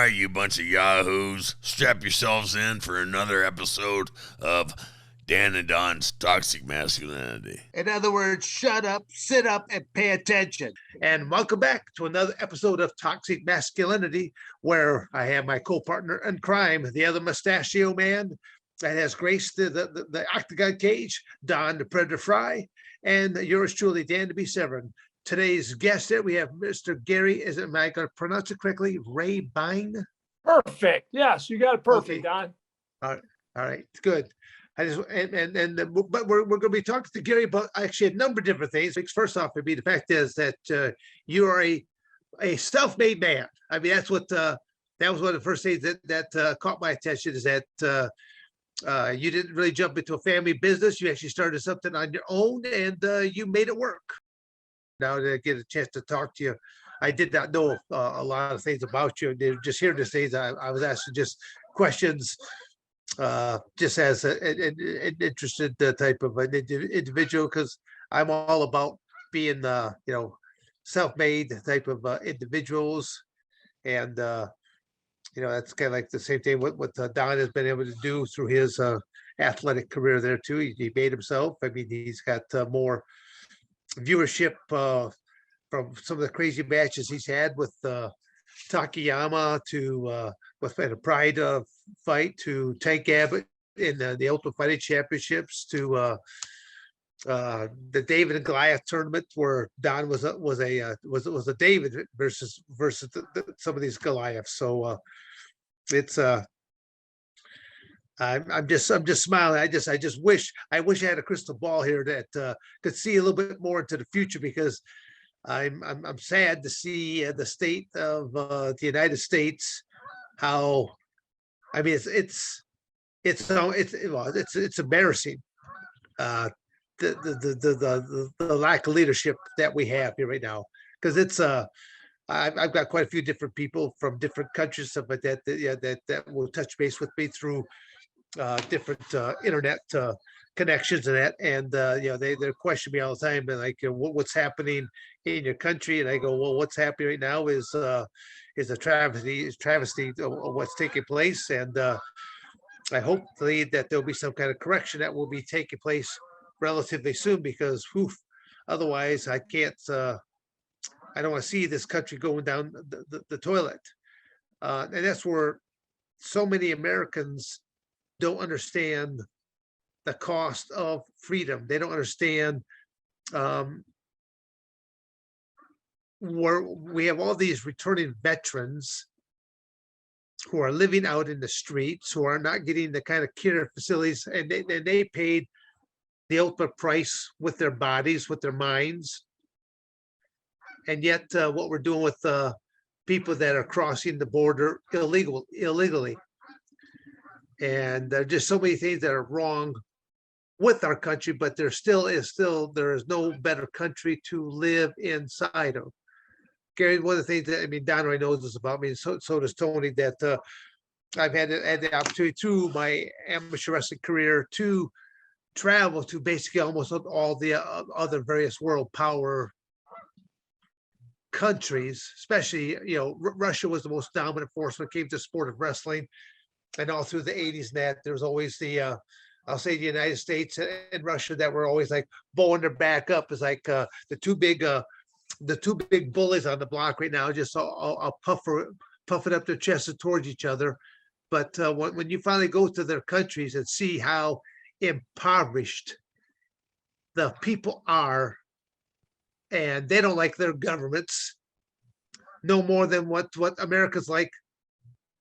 right, you bunch of yahoos, strap yourselves in for another episode of Dan and Don's Toxic Masculinity. In other words, shut up, sit up, and pay attention. And welcome back to another episode of Toxic Masculinity, where I have my co-partner in crime, the other mustachio man that has graced the octagon cage, Don the Predator Frye, and yours truly, Dan the Severn. Today's guest there, we have Mr. Gary, am I going to pronounce it correctly? Rabine? Perfect. Yes, you got it perfect, Okay. Don. All right, good. I just but we're going to be talking to Gary about actually a number of different things. First off, would be the fact is that you are a self-made man. I mean, that's what that was one of the first things that caught my attention is that you didn't really jump into a family business. You actually started something on your own, and you made it work. Now that I get a chance to talk to you, I did not know a lot of things about you. Just hearing the things, I was asking just questions. Just as an interested type of an individual, because I'm all about being, self-made type of individuals, and that's kind of like the same thing what Don has been able to do through his athletic career there too. He made himself. I mean, he's got more viewership from some of the crazy matches he's had with Takayama to with a Pride fight to Tank Abbott in the Ultimate Fighting Championships to the David and Goliath tournament where Don was a David versus some of these Goliaths. So it's I'm just smiling. I just wish I had a crystal ball here that could see a little bit more into the future, because I'm sad to see the state of the United States. How, I mean, it's embarrassing. The lack of leadership that we have here right now, because it's I've got quite a few different people from different countries, stuff like that that will touch base with me through different internet connections and that, and they question me all the time, and like, what's happening in your country, and I go, well, what's happening right now is a travesty of what's taking place, and I hopefully that there'll be some kind of correction that will be taking place relatively soon, because otherwise I can't I don't want to see this country going down the toilet, and that's where so many Americans don't understand the cost of freedom. They don't understand where we have all these returning veterans who are living out in the streets, who are not getting the kind of care facilities, and they paid the ultimate price with their bodies, with their minds. And yet what we're doing with people that are crossing the border illegally. And there are just so many things that are wrong with our country, but there is no better country to live inside of. Gary, one of the things that, I mean, Don already knows this about me, and so does Tony, that I've had the opportunity through my amateur wrestling career to travel to basically almost all the other various world power countries, especially, Russia was the most dominant force when it came to sport of wrestling. And all through the 80s, that there was always the I'll say the United States and Russia that were always like blowing their back up as like the two big bullies on the block right now, just all puffing up their chests towards each other. But when you finally go to their countries and see how impoverished the people are, and they don't like their governments no more than what America's like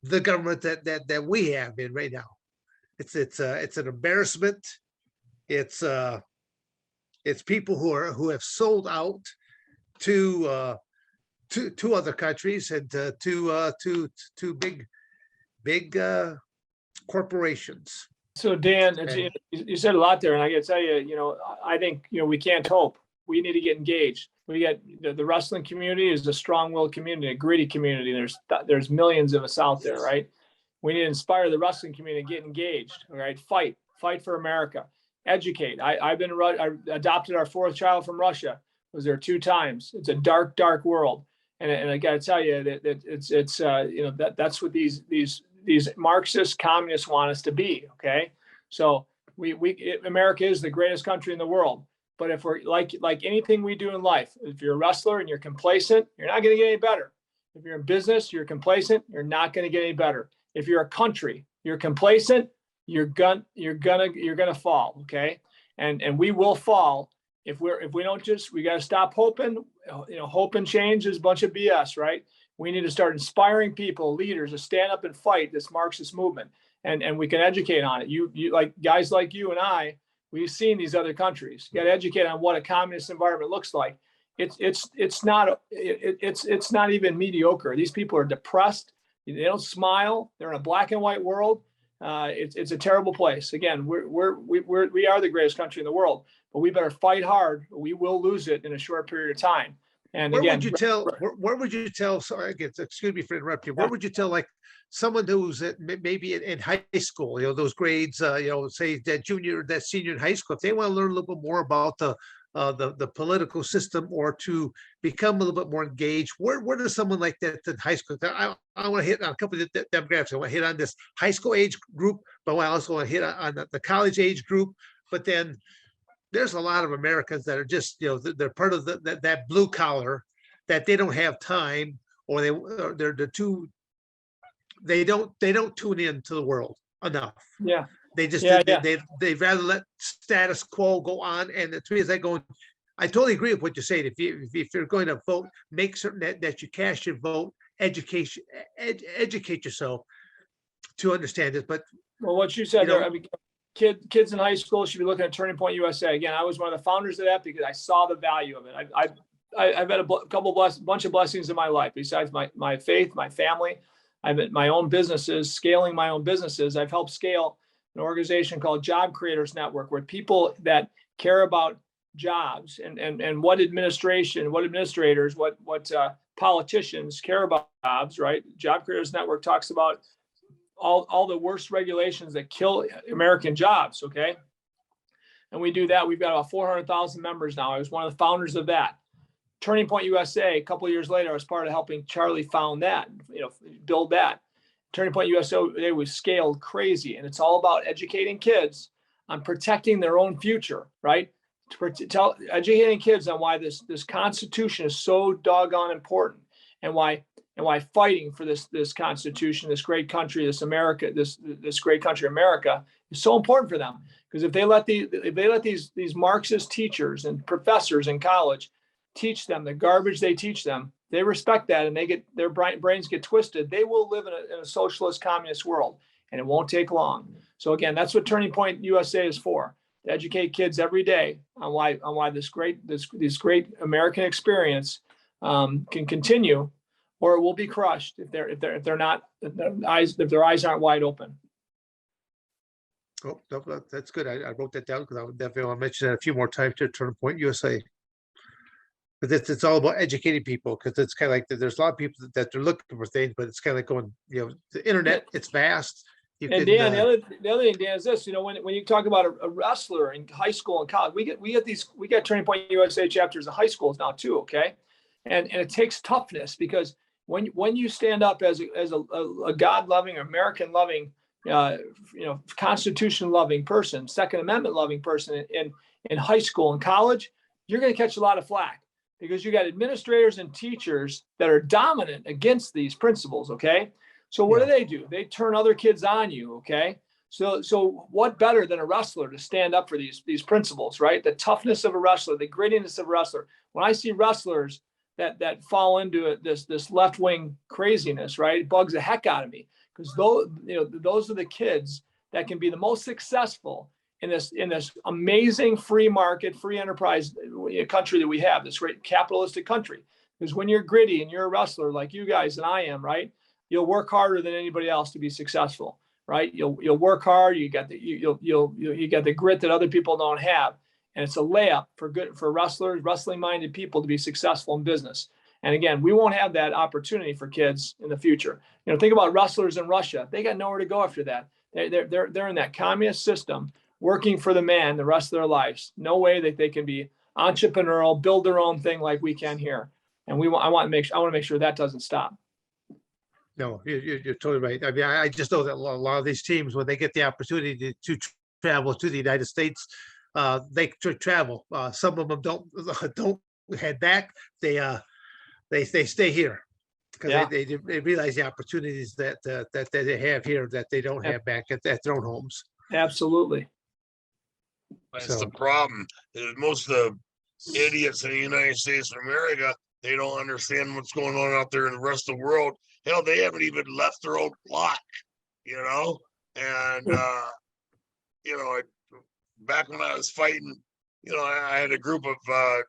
the government that we have in right now. It's an embarrassment. It's people who have sold out to other countries and to big corporations. So Dan, you said a lot there, and I got to tell you, I think we can't hope. We need to get engaged. We got the wrestling community is a strong-willed community, a gritty community. There's millions of us out there, right? We need to inspire the wrestling community to get engaged. All right, fight for America, educate. I adopted our fourth child from Russia. Was there 2 times. It's a dark world. And I got to tell you that it's that's what these Marxist communists want us to be. Okay, so America is the greatest country in the world. But if we're like anything we do in life, if you're a wrestler and you're complacent, you're not going to get any better. If you're in business, you're complacent, you're not going to get any better. If you're a country, you're complacent, you're gonna fall. Okay, and we will fall if we don't we got to stop hoping. Hope and change is a bunch of BS, right? We need to start inspiring people, leaders, to stand up and fight this Marxist movement, and we can educate on it. You like guys like you and I, we've seen these other countries. You got to educate on what a communist environment looks like. It's not even mediocre. These people are depressed. They don't smile. They're in a black and white world. It's a terrible place. Again, we are the greatest country in the world, but we better fight hard. We will lose it in a short period of time. And where again, would you tell? Sorry, again, excuse me for interrupting you. Where would you tell, like, someone who's maybe in high school, those grades, say that senior in high school, if they want to learn a little bit more about the political system, or to become a little bit more engaged, where does someone like that in high school? I want to hit on a couple of the demographics. I want to hit on this high school age group, but I also want to hit on the college age group. But then there's a lot of Americans that are just, they're part of that blue collar, that they don't have time, or they don't tune in to the world enough. Yeah. They just they'd rather let status quo go on. And to me, I totally agree with what you're saying. If you're going to vote, make certain that you cast your vote, educate yourself to understand it. But what you said there, I mean, kids in high school should be looking at Turning Point USA. Again, I was one of the founders of that because I saw the value of it. I've had a bunch of blessings in my life besides my faith, my family. I've had my own businesses, scaling my own businesses. I've helped scale an organization called Job Creators Network, where people that care about jobs and what administrators, what politicians care about jobs, right? Job Creators Network talks about all the worst regulations that kill American jobs, okay? And we do that. We've got about 400,000 members now. I was one of the founders of that. Turning Point USA, a couple of years later, I was part of helping Charlie found that, build that. Turning Point USA was scaled crazy, and it's all about educating kids on protecting their own future, right? Educating kids on why this Constitution is so doggone important, and why fighting for this Constitution, this great country, this America, this great country, America, is so important for them. Because if they let these Marxist teachers and professors in college teach them the garbage they teach them, they respect that, and their brains get twisted, they will live in a socialist communist world, and it won't take long. So again, that's what Turning Point USA is for, to educate kids every day on why this great American experience can continue, or it will be crushed if their eyes aren't wide open. Oh, no, that's good. I wrote that down because I would definitely want to mention that a few more times to Turning Point USA. But it's all about educating people, because it's kind of like there's a lot of people that they're looking for things, but it's kind of like going, the internet, it's vast. Dan, the other thing, Dan, is this, when you talk about a wrestler in high school and college, we get Turning Point USA chapters in high schools now too, okay? And it takes toughness, because when you stand up as a God-loving, American-loving, Constitution-loving person, Second Amendment-loving person in high school and college, you're going to catch a lot of flack, because you got administrators and teachers that are dominant against these principles, okay? So what do? They turn other kids on you, okay? So what better than a wrestler to stand up for these principles, right? The toughness of a wrestler, the grittiness of a wrestler. When I see wrestlers that fall into this left-wing craziness, right, it bugs the heck out of me, because those are the kids that can be the most successful in this amazing free market, free enterprise country that we have, this great capitalistic country. Because when you're gritty and you're a wrestler like you guys and I am, right, you'll work harder than anybody else to be successful, right? You'll work hard. You got the grit that other people don't have, and it's a layup for wrestlers, wrestling-minded people to be successful in business. And again, we won't have that opportunity for kids in the future. Think about wrestlers in Russia. They got nowhere to go after that. They're in that communist system, working for the man the rest of their lives. No way that they can be entrepreneurial, build their own thing like we can here. And I want to make sure that doesn't stop. No, you're totally right. I mean, I just know that a lot of these teams, when they get the opportunity to travel to the United States, they travel. Some of them don't head back. They stay here because Yeah. they realize the opportunities that they have here that they don't have back at their own homes. Absolutely. That's So- the problem. Is most of the idiots in the United States of America, they don't understand what's going on out there in the rest of the world. Hell, they haven't even left their own block, you know? And, you know, back when I was fighting, you know, I had a group of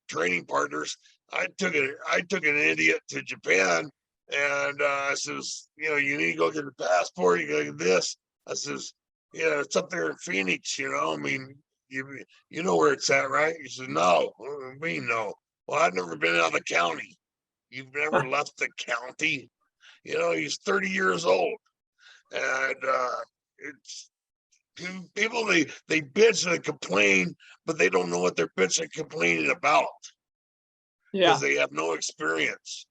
training partners. I took an idiot to Japan, and I says, you know, you need to go get a passport. You go get this. I says, yeah, it's up there in Phoenix. You know, I mean, you know where it's at, right? He says, no. We know. Well, I've never been out of the county. You've never left the county. You know, he's 30 years old, and it's people. They bitch and complain, but they don't know what they're bitching and complaining about. Yeah. Because they have no experience.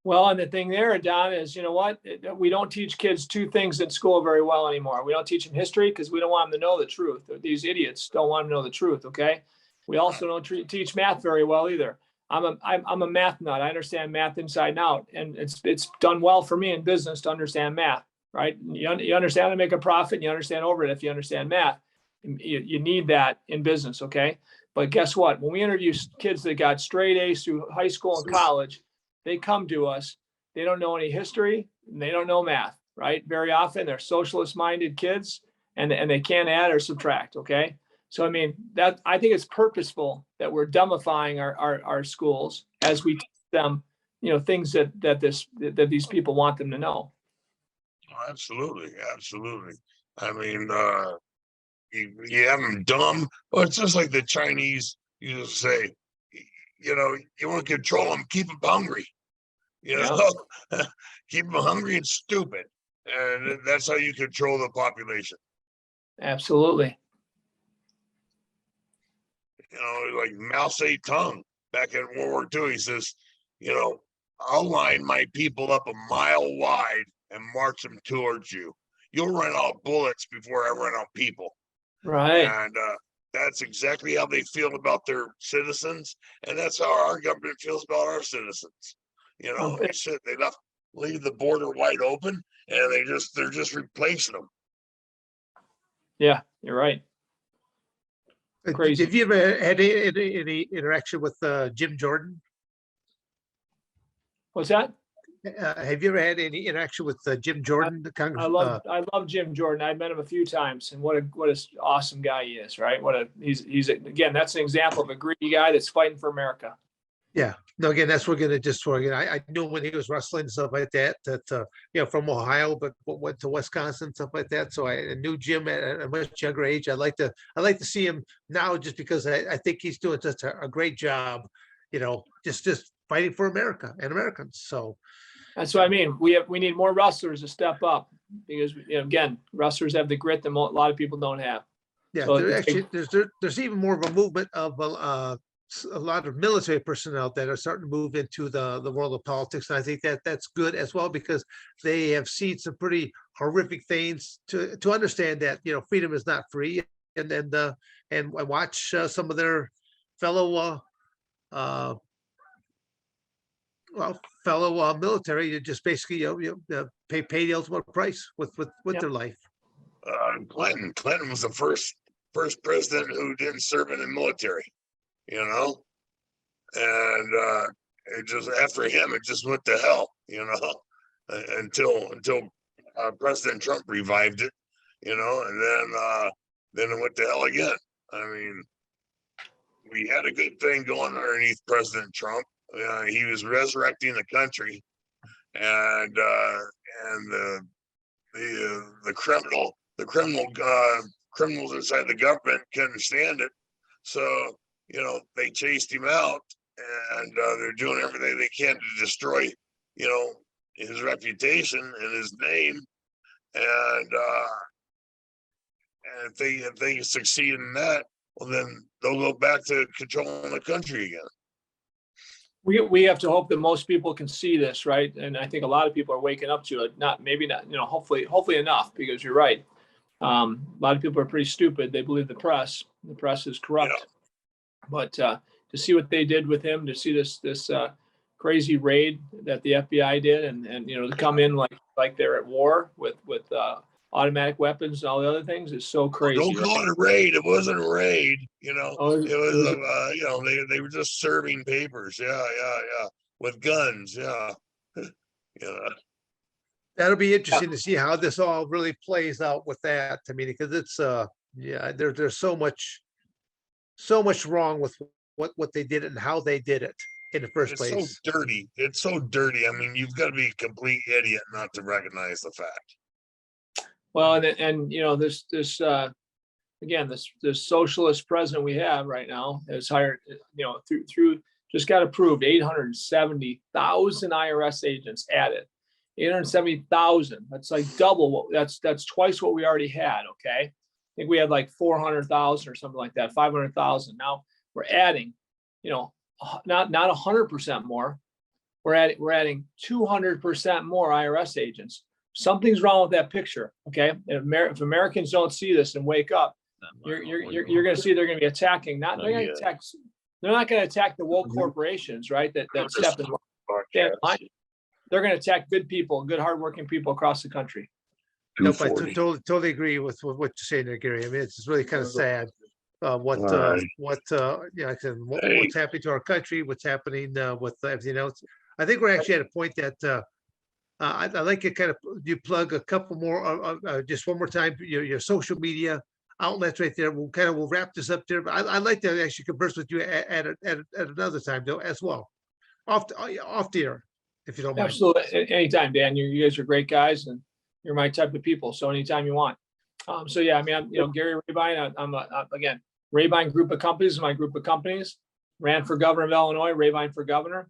Well, and the thing there, Don, is, you know what? We don't teach kids two things in school very well anymore. We don't teach them history because we don't want them to know the truth. These idiots don't want them to know the truth. Okay. We also don't teach math very well either. I'm a math nut. I understand math inside and out, and it's done well for me in business to understand math, right? You understand how to make a profit, and you understand overhead if you understand math. You need that in business, okay? But guess what? When we interview kids that got straight A's through high school and college, they come to us. They don't know any history, and they don't know math, right? Very often they're socialist-minded kids, and they can't add or subtract, okay? So, I mean, that I think it's purposeful that we're dumbifying our schools as we teach them, you know, things that these people want them to know. Oh, absolutely, absolutely. I mean, you have them dumb. Well, it's just like the Chinese used to say, you know, you want to control them, keep them hungry. You know, keep them hungry and stupid, and that's how you control the population. Absolutely. You know, like Mao Zedong back in World War II, he says, you know, I'll line my people up a mile wide and march them towards you. You'll run out of bullets before I run out of people. Right. And that's exactly how they feel about their citizens, and that's how our government feels about our citizens. You know, they leave the border wide open, and they're just replacing them. Yeah, you're right. Crazy. Have you ever had any interaction with Jim Jordan? What's that? Have you ever had any interaction with Jim Jordan? I love Jim Jordan. I've met him a few times, and what an awesome guy he is, right? He's again, that's an example of a greedy guy that's fighting for America. Yeah. No, again, that's what we're gonna just for again. I knew when he was wrestling and stuff like that, you know, from Ohio, but went to Wisconsin, stuff like that. So I knew Jim at a much younger age. I like to see him now just because I think he's doing such a great job, you know, just fighting for America and Americans. So that's what I mean. We need more wrestlers to step up because, you know, again, wrestlers have the grit that a lot of people don't have. yeah, So there's even more of a movement of a lot of military personnel that are starting to move into the world of politics. And I think that's good as well, because they have seen some pretty horrific things to understand that, you know, freedom is not free, and watch some of their fellow military just basically, pay the ultimate price with their life. Clinton was the first president who didn't serve in the military. You know, and it just after him, it just went to hell. You know, until President Trump revived it. You know, and then it went to hell again. I mean, we had a good thing going underneath President Trump. He was resurrecting the country, and the criminals inside the government couldn't stand it. So, you know, they chased him out, and they're doing everything they can to destroy, you know, his reputation and his name. And if they succeed in that, well, then they'll go back to controlling the country again. we have to hope that most people can see this, right? And I think a lot of people are waking up to it. Maybe not, hopefully enough, because you're right. A lot of people are pretty stupid. They believe the press. The press is corrupt. But to see what they did with him, to see this crazy raid that the FBI did, and to come in like they're at war with automatic weapons and all the other things is so crazy. Don't call it a raid. It wasn't a raid. It was they were just serving papers. Yeah, with guns. Yeah. That'll be interesting to see how this all really plays out with that. I mean, because it's there's so much wrong with what they did and how they did it in the first place. It's so dirty. It's so dirty. I mean, you've got to be a complete idiot not to recognize the fact. Well, and this socialist president we have right now has hired, through just got approved 870,000 IRS agents added. 870,000. That's like double that's twice what we already had. Okay. I think we had like 400,000 or something like that, 500,000. Now we're adding, not 100% more. We're adding 200% more IRS agents. Something's wrong with that picture. Okay. If Americans don't see this and wake up, you're going to see they're going to be attacking. They're not going to attack the woke corporations, right? That step in line. They're going to attack good people, good, hardworking people across the country. Nope, I totally agree with what you're saying there, Gary. I mean, it's really kind of sad what's happening to our country, what's happening with everything else. I think we're actually at a point that I'd like to kind of you plug a couple more, just one more time, your social media outlets right there. We'll wrap this up there. But I'd like to actually converse with you at another time though as well, off the air, if you don't mind. Absolutely, anytime, Dan. You guys are great guys, and you're my type of people. So anytime you want. I'm Gary Rabine. I'm again, Rabine Group of Companies is my group of companies. Ran for governor of Illinois. Rabine for governor.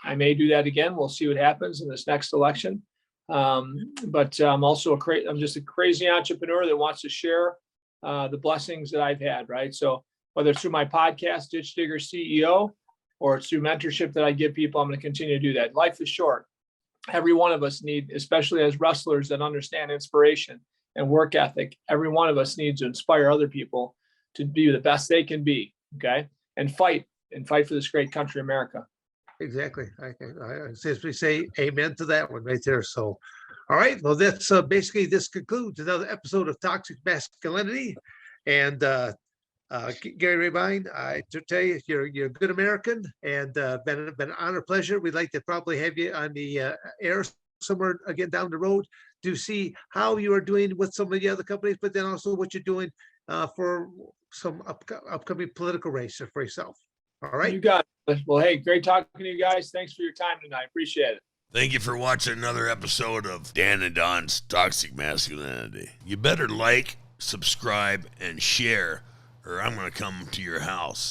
I may do that again. We'll see what happens in this next election. But I'm also I'm just a crazy entrepreneur that wants to share the blessings that I've had, right? So whether it's through my podcast, Ditch Digger CEO, or it's through mentorship that I give people, I'm going to continue to do that. Life is short. Every one of us need, especially as wrestlers that understand inspiration and work ethic, every one of us needs to inspire other people to be the best they can be, okay? And fight for this great country, America. Exactly. I simply say amen to that one right there. So, all right. Well, that's basically this concludes another episode of Toxic Masculinity. And Gary Rabine, I to tell you, you're a good American, and been an honor, pleasure. We'd like to probably have you on the air somewhere again down the road to see how you are doing with some of the other companies, but then also what you're doing for some upcoming political race for yourself. All right. You got it. Well, hey, great talking to you guys. Thanks for your time tonight. Appreciate it. Thank you for watching another episode of Dan and Don's Toxic Masculinity. You better like, subscribe, and share, or I'm going to come to your house.